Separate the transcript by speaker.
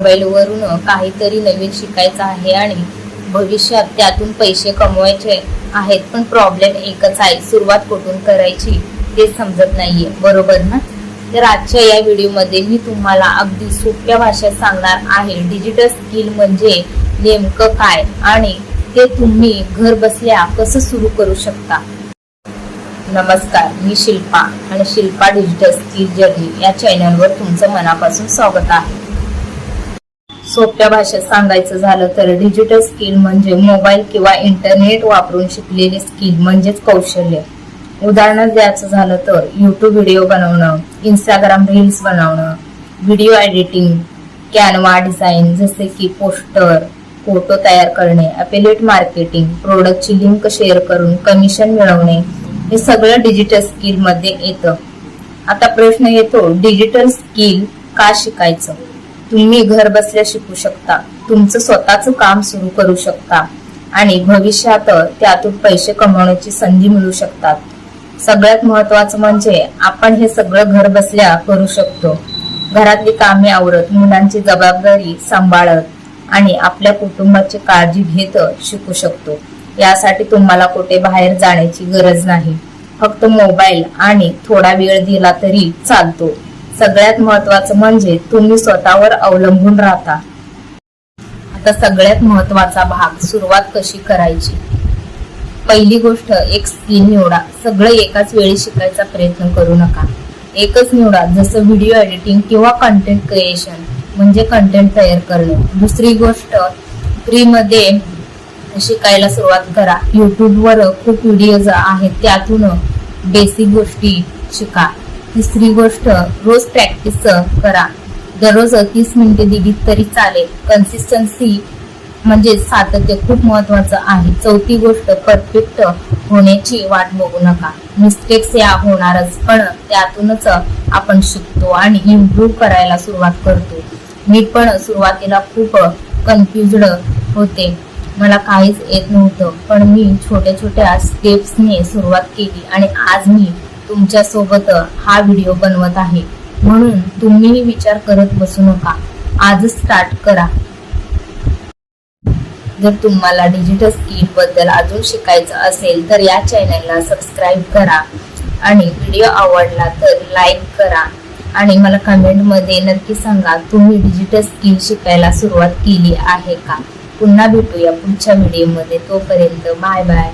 Speaker 1: मोबाईलवरून काहीतरी नवीन शिकायचं आहे आणि भविष्यात त्यातून पैसे कमवायचे आहेत, पण प्रॉब्लेम एकच आहे, सुरुवात कुठून करायची ते समजत नाहीये, बरोबर ना? तर आजच्या या व्हिडिओमध्ये मी तुम्हाला अगदी सोप्या भाषेत सांगणार आहे डिजिटल स्किल म्हणजे नेमकं काय आणि ते तुम्ही घर बसल्या कसं सुरू करू शकता. नमस्कार, मी शिल्पा आणि शिल्पा डिजिटल स्किल जर्नी या चॅनलवर तुमचं मनापासून स्वागत आहे. सोप्या भाषेत सांगायचं झालं तर डिजिटल स्किल म्हणजे मोबाईल किंवा इंटरनेट वापरून शिकलेले स्किल म्हणजेच कौशल्य. उदाहरण द्यायचं झालं तर YouTube व्हिडिओ बनवणं, Instagram रील्स बनवणं, व्हिडिओ एडिटिंग, कॅनव्हा डिझाईन जसे की पोस्टर, फोटो तयार करणे, अफिलिएट मार्केटिंग, प्रोडक्टची लिंक शेअर करून कमिशन मिळवणे, हे सगळं डिजिटल स्किल मध्ये येतं. आता प्रश्न येतो, डिजिटल स्किल का शिकायचं? तुम्ही घर बसल्या शिकू शकता, तुमचं स्वतःचं काम सुरू करू शकता आणि भविष्यात त्यातून पैसे कमवण्याची संधी मिळू शकतात. सगळ्यात महत्वाचं म्हणजे आपण हे सगळं घर बसल्या करू शकतो. घरातली कामे आवरत, मुलांची जबाबदारी सांभाळत आणि आपल्या कुटुंबाची काळजी घेत शिकू शकतो. यासाठी तुम्हाला कुठे बाहेर जाण्याची गरज नाही, फक्त मोबाईल आणि थोडा वेळ दिला तरी चालतो. सगळ्यात महत्वाचं म्हणजे तुम्ही स्वतःवर अवलंबून राहता. आता सगळ्यात महत्वाचा भाग, सुरुवात कशी करायची. पहिली गोष्ट, एक स्किल निवडा. सगळं एकाच वेळी शिकायचा प्रयत्न करू नका, एकच निवडा, जसं व्हिडिओ एडिटिंग किंवा कंटेंट क्रिएशन म्हणजे कंटेंट तयार करणे. दुसरी गोष्ट, फ्री मध्ये शिकायला सुरुवात करा. YouTube वर खूप व्हिडिओज आहेत, त्यातून बेसिक गोष्टी शिका. तिसरी गोष्ट, रोज प्रॅक्टिस करा. दररोज 30 मिनिटे दिली तरी चालेल. कन्सिस्टन्सी म्हणजे सातत्य खूप महत्वाचं आहे. चौथी गोष्ट, परफेक्ट होण्याची वाट बघू नका. मिस्टेक्स या होणारच, पण त्यातूनच आपण शिकतो आणि इम्प्रूव्ह करायला सुरुवात करतो. मी पण सुरुवातीला खूप कन्फ्युज्ड होते, मला काहीच येत नव्हतं, पण मी छोट्या छोट्या स्टेप्सने सुरुवात केली आणि आज मी तुमच्या सोबत हा व्हिडिओ बनवत आहे. म्हणून तुम्हीही विचार करत बसू नका, आजच स्टार्ट करा. जर तुम्हाला डिजिटल स्किल बद्दल अजून शिकायचं असेल तर या चॅनलला सबस्क्राईब करा आणि व्हिडिओ आवडला तर लाईक करा आणि मला कमेंट मध्ये नक्की सांगा तुम्ही डिजिटल स्किल शिकायला सुरुवात केली आहे का. पुन्हा भेटूया पुढच्या व्हिडिओ मध्ये, तोपर्यंत बाय बाय.